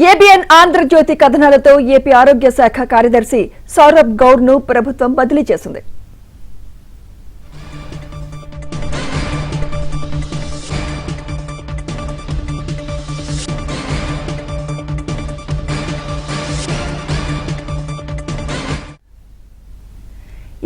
ABN Andhra Jyothi కథనాలతో AP ఆరోగ్య శాఖ కార్యదర్శి సౌరభ్ గౌర్ ను ప్రభుత్వం బదిలీ చేసింది.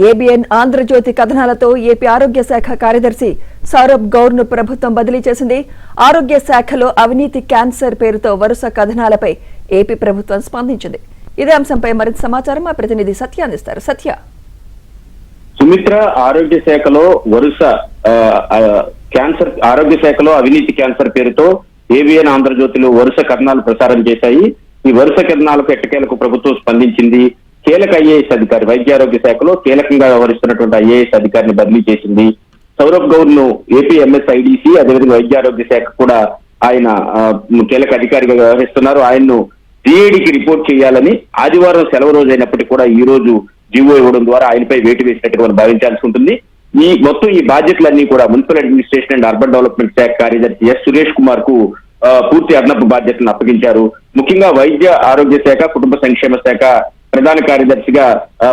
ఏబిఎన్ ఆంధ్రజ్యోతి కథనాలతో ఏపీ ఆరోగ్య శాఖ కార్యదర్శి సౌరభ్ గౌర్ ను ప్రభుత్వం బదిలీ చేసింది. ఆరోగ్య శాఖలో అవినీతి క్యాన్సర్ పేరుతో వరుస కథనాలపై ఏపీ ప్రభుత్వం స్పందించింది. ఇదే అంశంపై మరింత సమాచారం మా ప్రతినిధి సత్య అందిస్తారు. సత్య, సుమిత్ర, ఆరోగ్య శాఖలో వరుస క్యాన్సర్ ఆరోగ్య శాఖలో అవినీతి క్యాన్సర్ పేరుతో ఏబిఎన్ ఆంధ్రజ్యోతిలో వరుస కథనాలు ప్రసారం చేశాయి. ఈ వరుస కథనాలకు ఎట్టకేలకు ప్రభుత్వం స్పందించింది. కీలక ఐఏఎస్ అధికారి, వైద్యారోగ్య శాఖలో కీలకంగా వ్యవహరిస్తున్నటువంటి ఐఏఎస్ అధికారిని బదిలీ చేసింది. సౌరభ్ గౌర్ ను ఏపీ ఎంఎస్ఐడిసి, అదేవిధంగా వైద్యారోగ్య శాఖ కూడా ఆయన కీలక అధికారిగా వ్యవహరిస్తున్నారు. ఆయన్ను సిఐడికి రిపోర్ట్ చేయాలని ఆదివారం సెలవు రోజు అయినప్పటికీ కూడా ఈ రోజు జీవో ఇవ్వడం ద్వారా ఆయనపై వేటు వేసినట్టుగా మనం భావించాల్సి ఉంటుంది. ఈ బాధ్యతలన్నీ కూడా municipal administration and urban development శాఖ కార్యదర్శి ఎస్ సురేష్ కుమార్ కు పూర్తి అదనపు బాధ్యతలను అప్పగించారు. ముఖ్యంగా వైద్య ఆరోగ్య శాఖ, కుటుంబ సంక్షేమ శాఖ ప్రధాన కార్యదర్శిగా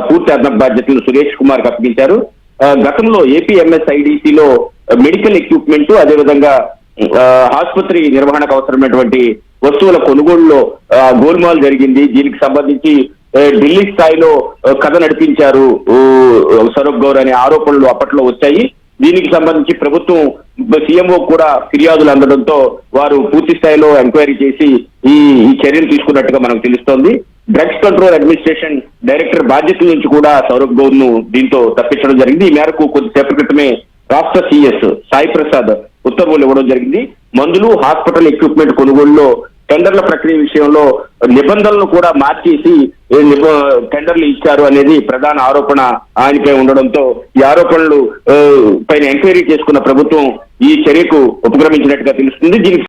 పూర్తి అదనపు బాధ్యతలు సురేష్ కుమార్ కు అప్పగించారు. గతంలో ఏపీ ఎంఎస్ఐడిసిలో మెడికల్ ఎక్విప్మెంట్, అదేవిధంగా ఆసుపత్రి నిర్వహణకు అవసరమైనటువంటి వస్తువుల కొనుగోలులో గోల్మాల్ జరిగింది. దీనికి సంబంధించి ఢిల్లీ స్థాయిలో కథ నడిపించారు సౌరభ్ గౌర్ అనే ఆరోపణలు అప్పట్లో వచ్చాయి. దీనికి సంబంధించి ప్రభుత్వం సీఎంఓ కూడా ఫిర్యాదులు అందడంతో వారు పూర్తి స్థాయిలో ఎంక్వైరీ చేసి ఈ చర్యలు తీసుకున్నట్టుగా మనకు తెలుస్తోంది. డ్రగ్స్ కంట్రోల్ అడ్మినిస్ట్రేషన్ డైరెక్టర్ బాధ్యతల నుంచి కూడా సౌరభ్ గౌర్ ను దీంతో తప్పించడం జరిగింది. ఈ మేరకు కొద్దిసేపటి క్రితమే రాష్ట్ర సిఎస్ సాయి ప్రసాద్ ఉత్తర్వులు ఇవ్వడం జరిగింది. మందులు, హాస్పిటల్ ఎక్విప్మెంట్ కొనుగోలులో టెండర్ల ప్రక్రియ విషయంలో నిబంధనలను కూడా మార్చేసి టెండర్లు ఇచ్చారు అనేది ప్రధాన ఆరోపణ ఆయనపై ఉండడంతో ఈ ఆరోపణలు పైన ఎంక్వైరీ చేసుకున్న ప్రభుత్వం ఈ చర్యకు ఉపక్రమించినట్టుగా తెలుస్తుంది. దీనికి